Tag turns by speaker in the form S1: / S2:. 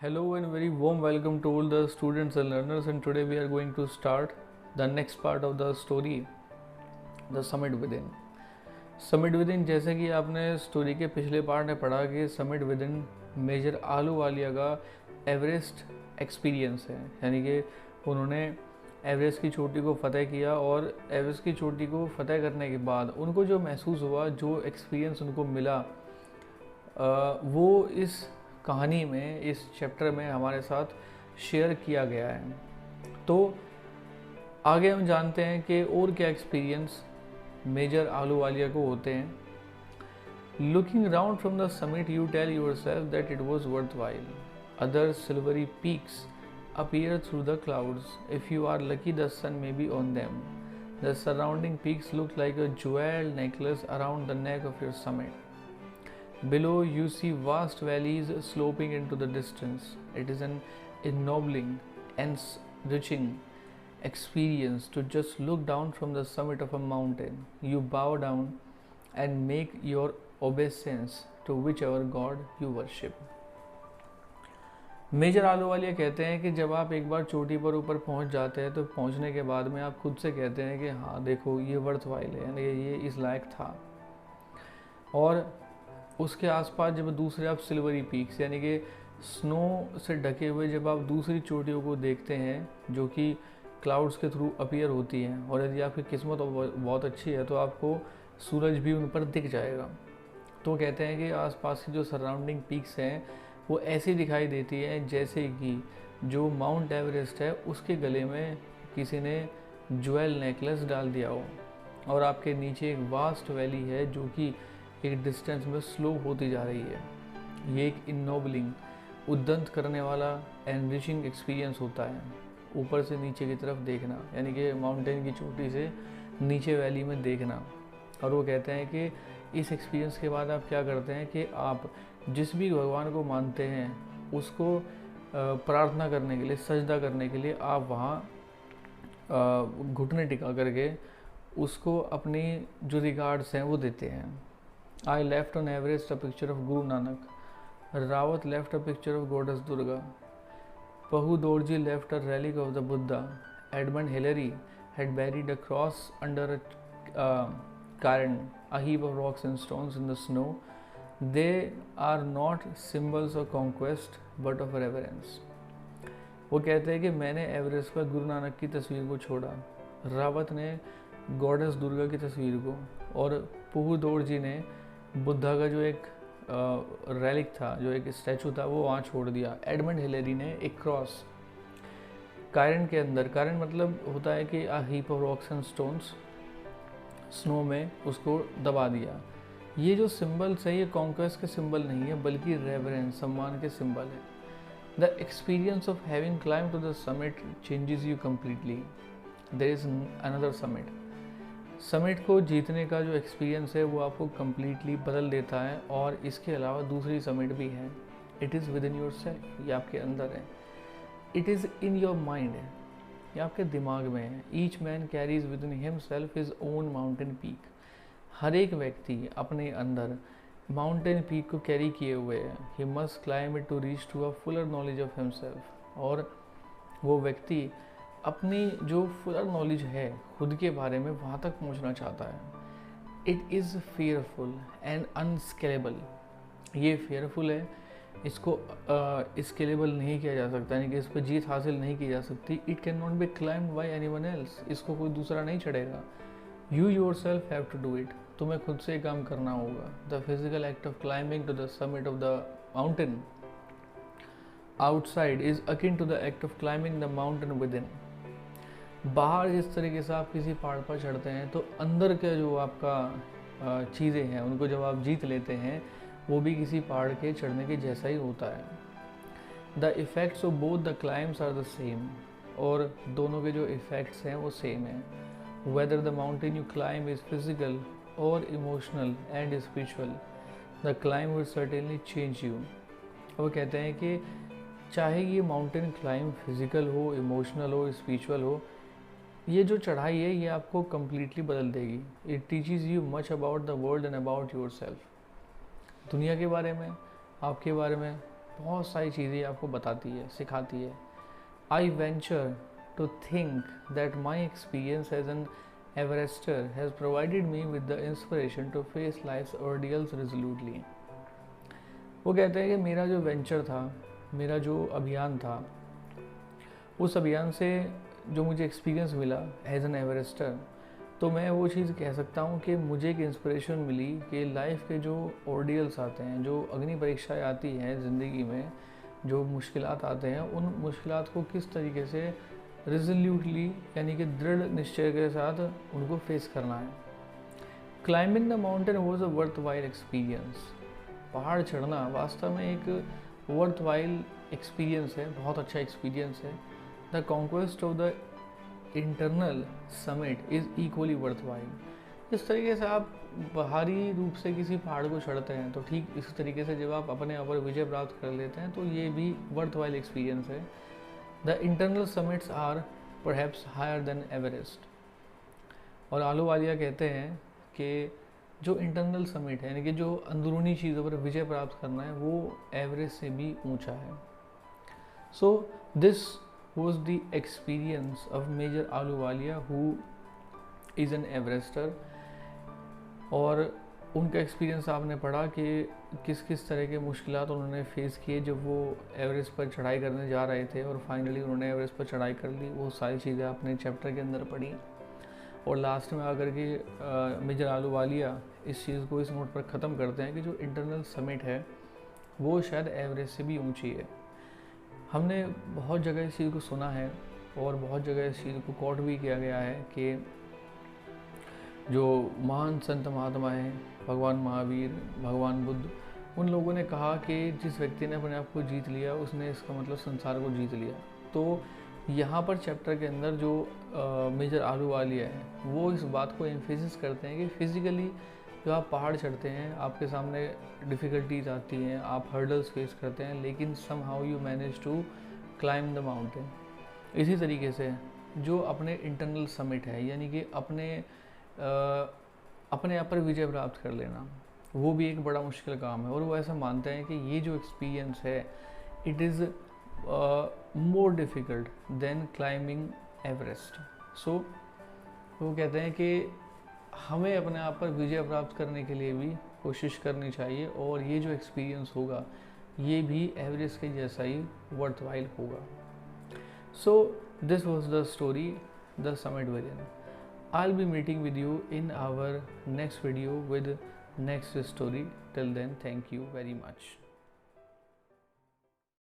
S1: Hello and very warm welcome to all the students and learners, and today we are going to start the next part of the story, the Summit Within. Summit Within, जैसे कि आपने story के पिछले part में पढ़ा कि summit within major Ahluwalia का Everest experience है, यानी कि उन्होंने एवरेस्ट की चोटी को फतेह किया और एवरेस्ट की चोटी को फतेह करने के बाद उनको जो महसूस हुआ, जो एक्सपीरियंस उनको मिला, वो इस कहानी में, इस चैप्टर में हमारे साथ शेयर किया गया है। तो आगे हम जानते हैं कि और क्या एक्सपीरियंस मेजर आलूवालिया को होते हैं। Looking around from the summit you tell yourself that it was worthwhile. Other silvery peaks appear through the clouds. If you are lucky, the sun may be on them. The surrounding peaks look like a jeweled necklace around the neck of your summit. Below, you see vast valleys sloping into the distance. It is an ennobling and enriching experience to just look down from the summit of a mountain. You bow down and make your obeisance to whichever god you worship. Major Ahluwalia कहते हैं कि जब आप एक बार चोटी पर ऊपर पहुंच जाते हैं तो पहुंचने के बाद में आप खुद से कहते हैं कि हाँ देखो ये वर्थ वाइल है, यानी ये इस लायक था। और उसके आसपास जब दूसरे आप सिल्वरी पीक्स यानी कि स्नो से ढके हुए जब आप दूसरी चोटियों को देखते हैं जो कि क्लाउड्स के थ्रू अपीयर होती हैं, और यदि आपकी किस्मत बहुत अच्छी है तो आपको सूरज भी उन पर दिख जाएगा। तो कहते हैं कि आसपास की जो सराउंडिंग पीक्स हैं वो ऐसी दिखाई देती है जैसे कि जो माउंट एवरेस्ट है उसके गले में किसी ने ज्वेल नेकलेस डाल दिया हो, और आपके नीचे एक वास्ट वैली है जो कि एक डिस्टेंस में स्लो होती जा रही है। ये एक इनोबलिंग, उद्दंत करने वाला, एनरिचिंग एक्सपीरियंस होता है, ऊपर से नीचे की तरफ देखना, यानी कि माउंटेन की चोटी से नीचे वैली में देखना। और वो कहते हैं कि इस एक्सपीरियंस के बाद आप क्या करते हैं कि आप जिस भी भगवान को मानते हैं उसको प्रार्थना करने के लिए, सजदा करने के लिए आप वहाँ घुटने टिका करके उसको अपनी जो रिगार्ड्स हैं वो देते हैं। I left on Everest a picture of Guru Nanak, Rawat left a picture of goddess Durga, Phu Dorji left a relic of the Buddha, Edmund Hillary had buried a cross under a cairn, a heap of rocks and stones in the snow. They are not symbols of conquest but of reverence. वो कहते हैं कि मैंने Everest पर गुरु नानक की तस्वीर को छोड़ा, रावत ने गॉडेस दुर्गा की तस्वीर को, और पुहू दोरजी ने बुद्धा का जो एक रेलिक था, जो एक स्टैचू था, वो वहाँ छोड़ दिया। एडमंड हिलेरी ने एक क्रॉस कायरन के अंदर, कायरन मतलब होता है कि a heap of rocks and stones, snow में उसको दबा दिया। ये जो सिंबल्स है ये कॉन्क्वेस्ट के सिंबल नहीं है बल्कि रेवरेंस, सम्मान के सिंबल है। The experience of having climb to the summit changes you completely. There is another summit. Summit को जीतने का जो एक्सपीरियंस है वो आपको कम्प्लीटली बदल देता है, और इसके अलावा दूसरी समिट भी है। It is within yourself, ये आपके अंदर है। It is in your mind, ये आपके दिमाग में है। Each man carries within himself his own mountain peak. हर एक व्यक्ति अपने अंदर माउंटेन पीक को कैरी किए हुए है। He must climb it to reach to a fuller knowledge of himself. और वो व्यक्ति अपनी जो फुलर नॉलेज है खुद के बारे में वहाँ तक पहुँचना चाहता है। It is fearful and unscalable. ये फेयरफुल है, इसको स्केलेबल नहीं किया जा सकता, यानी कि इस पर जीत हासिल नहीं की जा सकती। It can not be climbed by anyone else. इसको कोई दूसरा नहीं चढ़ेगा। You yourself have to do it. तुम्हें खुद से काम करना होगा। The physical act of climbing to the summit of the mountain outside is akin to the act of climbing the mountain within. बाहर जिस तरीके से आप किसी पहाड़ पर चढ़ते हैं तो अंदर के जो आपका चीज़ें हैं उनको जब आप जीत लेते हैं वो भी किसी पहाड़ के चढ़ने के जैसा ही होता है। The effects of both the climbs are the same. और दोनों के जो इफ़ेक्ट्स हैं वो सेम हैं। Whether the mountain you climb is physical और emotional and spiritual, the climb will certainly change you. वो कहते हैं कि चाहे ये माउंटेन क्लाइम फिजिकल हो, इमोशनल हो, स्पिरिचुअल हो, ये जो चढ़ाई है ये आपको कम्प्लीटली बदल देगी। It teaches you much about the world and about your self. दुनिया के बारे में, आपके बारे में, बहुत सारी चीज़ें आपको बताती है, सिखाती है। I venture to think that my experience as an Everester has provided me with the inspiration to face life's ordeals resolutely. वो कहते हैं कि मेरा जो वेंचर था, मेरा जो अभियान था, उस अभियान से जो मुझे एक्सपीरियंस मिला एज एन एवरेस्टर, तो मैं वो चीज़ कह सकता हूँ कि मुझे एक इंस्पिरेशन मिली कि लाइफ के जो ऑर्डियल्स आते हैं, जो अग्नि परीक्षाएँ आती हैं ज़िंदगी में, जो मुश्किलात आते हैं, उन मुश्किलात को किस तरीके से रेजोल्यूटली यानी कि दृढ़ निश्चय के साथ उनको फेस करना है। Climbing the mountain was a worth while experience. पहाड़ चढ़ना वास्तव में एक वर्थ वाइल एक्सपीरियंस है, बहुत अच्छा एक्सपीरियंस है। The conquest of the internal summit is equally worth while. इस तरीके से आप बाहरी रूप से किसी पहाड़ को चढ़ते हैं, तो ठीक इसी तरीके से जब आप अपने ऊपर विजय प्राप्त कर लेते हैं, तो ये भी वर्थ वाइल एक्सपीरियंस है। The internal summits are perhaps higher than Everest. और आलूवालिया कहते हैं कि जो इंटरनल समिट है, यानी कि जो अंदरूनी चीज़ों पर विजय प्राप्त करना है, वो एवरेस्ट से भी ऊंचा है। So this was the experience of major Ahluwalia who is an Everester. और उनका एक्सपीरियंस आपने पढ़ा कि किस किस तरह के मुश्किलात उन्होंने फेस किए जब वो एवरेस्ट पर चढ़ाई करने जा रहे थे, और फाइनली उन्होंने एवरेस्ट पर चढ़ाई कर ली। वो सारी चीज़ें आपने चैप्टर के अंदर पढ़ी। और लास्ट में आकर के मेजर आलूवालिया इस चीज़ को इस नोट पर ख़त्म करते हैं कि जो इंटरनल समिट है वो शायद एवरेस्ट से भी ऊंची है। हमने बहुत जगह इस चीज़ को सुना है और बहुत जगह इस चीज़ को कोट भी किया गया है कि जो महान संत महात्मा हैं, भगवान महावीर, भगवान बुद्ध, उन लोगों ने कहा कि जिस व्यक्ति ने अपने आप को जीत लिया, उसने इसका मतलब संसार को जीत लिया। तो यहाँ पर चैप्टर के अंदर जो मेजर आलूवालिया है, वो इस बात को एम्फेसिस करते हैं कि फिज़िकली जो आप पहाड़ चढ़ते हैं, आपके सामने डिफ़िकल्टीज आती हैं, आप हर्डल्स फेस करते हैं, लेकिन somehow you manage to climb the mountain. इसी तरीके से जो अपने इंटरनल समिट है, यानी कि अपने आप पर विजय प्राप्त कर लेना, वो भी एक बड़ा मुश्किल काम है। और वो ऐसा मानते हैं कि ये जो एक्सपीरियंस है, it is more difficult than climbing Everest. So वो कहते हैं कि हमें अपने आप पर विजय प्राप्त करने के लिए भी कोशिश करनी चाहिए, और ये जो एक्सपीरियंस होगा ये भी एवरेस्ट के जैसा ही वर्थ वाइल होगा। सो this was the story, the summit vision. I'll be meeting with you in our next video with next story. Till then, thank you very much.